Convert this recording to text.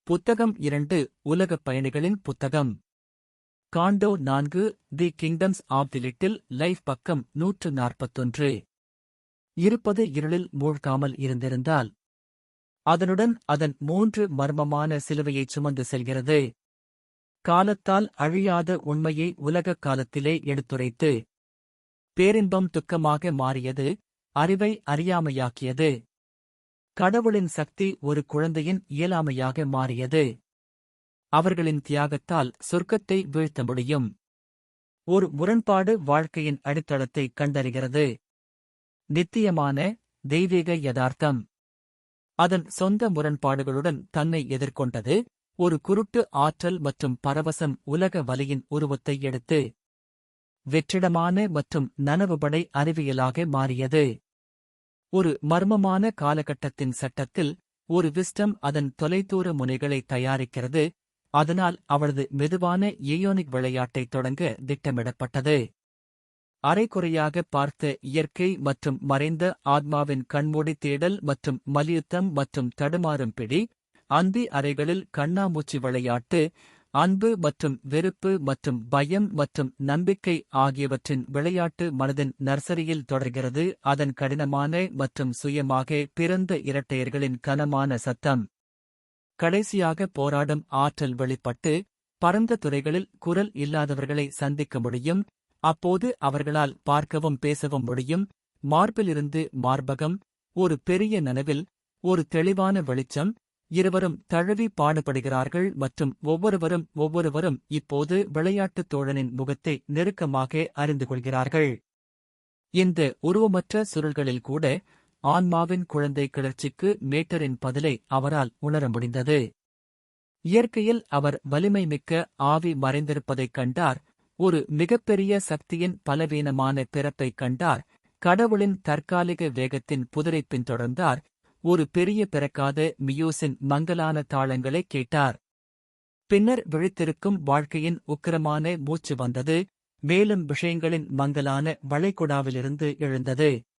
புத்தகம் 2 உலகப் பயணிகளின் புத்தகம். Condo 4 the kingdoms of the little life பக்கம் 141. இருப்பது இருளில் மூழ்காமல் இருந்திருந்தால் அதனுடன் அதன் 3 மர்மமான சிலுவையைச் சுமந்து செல்கிறது. காலத்தால் அழியாத உண்மையை உலகக் காலத்திலே எடுத்துரைத்து பேரின்பம் துக்கமாக மாறியது, அறிவை அறியாமையாக்கியது. கடவுளின் சக்தி ஒரு குழந்தையின் இயலாமையாக மாறியது. அவர்களின் தியாகத்தால் சொர்க்கத்தை வீழ்த்த முடியும். ஒரு முரண்பாடு வாழ்க்கையின் அடித்தளத்தை கண்டறிகிறது. நித்தியமான தெய்வீக யதார்த்தம் அதன் சொந்த முரண்பாடுகளுடன் தன்னை எதிர்கொண்டது. ஒரு குருட்டு ஆற்றல் மற்றும் பரவசம் உலக வலியின் உருவத்தை எடுத்து வெற்றிடமான மற்றும் நனவுபடை அறிவியலாக மாறியது. ஒரு மர்மமான காலகட்டத்தின் சட்டத்தில் ஒரு விஸ்டம் அதன் தொலைதூர முனைகளை தயாரிக்கிறது, அதனால் அவளது மெதுவான ஏயோனிக் விளையாட்டைத் தொடங்க திட்டமிடப்பட்டது. அரைகுறையாக பார்த்த இயற்கை மற்றும் மறைந்த ஆத்மாவின் கண்மூடி தேடல் மற்றும் மல்யுத்தம் மற்றும் தடுமாறும் பிடி, அந்தி அறைகளில் கண்ணாமூச்சி விளையாட்டு, அன்பு மற்றும் வெறுப்பு மற்றும் பயம் மற்றும் நம்பிக்கை ஆகியவற்றின் விளையாட்டு மனதின் நர்சரியில் தொடர்கிறது. அதன் கடினமான மற்றும் சுயமாக பிறந்த இரட்டையர்களின் கனமான சத்தம் கடைசியாக போராடும் ஆற்றல் வெளிப்பட்டு பரந்த துறைகளில் குரல் இல்லாதவர்களை சந்திக்க முடியும். அப்போது அவர்களால் பார்க்கவும் பேசவும் முடியும். மார்பிலிருந்து மார்பகம், ஒரு பெரிய நனவில், ஒரு தெளிவான வெளிச்சம். இருவரும் தழுவி பாடுபடுகிறார்கள் மற்றும் ஒவ்வொருவரும் இப்போது விளையாட்டுத் தோழனின் முகத்தை நெருக்கமாக அறிந்து கொள்கிறார்கள். இந்த உருவமற்ற சுருள்களில் கூட ஆன்மாவின் குழந்தை கிளர்ச்சிக்கு மேட்டரின் பதிலை அவரால் உணர முடிந்தது. இயற்கையில் அவர் வலிமை மிக்க ஆவி மறைந்திருப்பதைக் கண்டார். ஒரு மிகப்பெரிய சக்தியின் பலவீனமான பிறப்பைக் கண்டார். கடவுளின் தற்காலிக வேகத்தின் புதிரைப் பின்தொடர்ந்தார். ஒரு பெரிய பிறக்காத மியூசின் மங்கலான தாளங்களைக் கேட்டார். பின்னர் விழித்திருக்கும் வாழ்க்கையின் உக்கிரமான மூச்சு வந்தது, மேலும் விஷயங்களின் மங்கலான வளைகுடாவிலிருந்து எழுந்தது.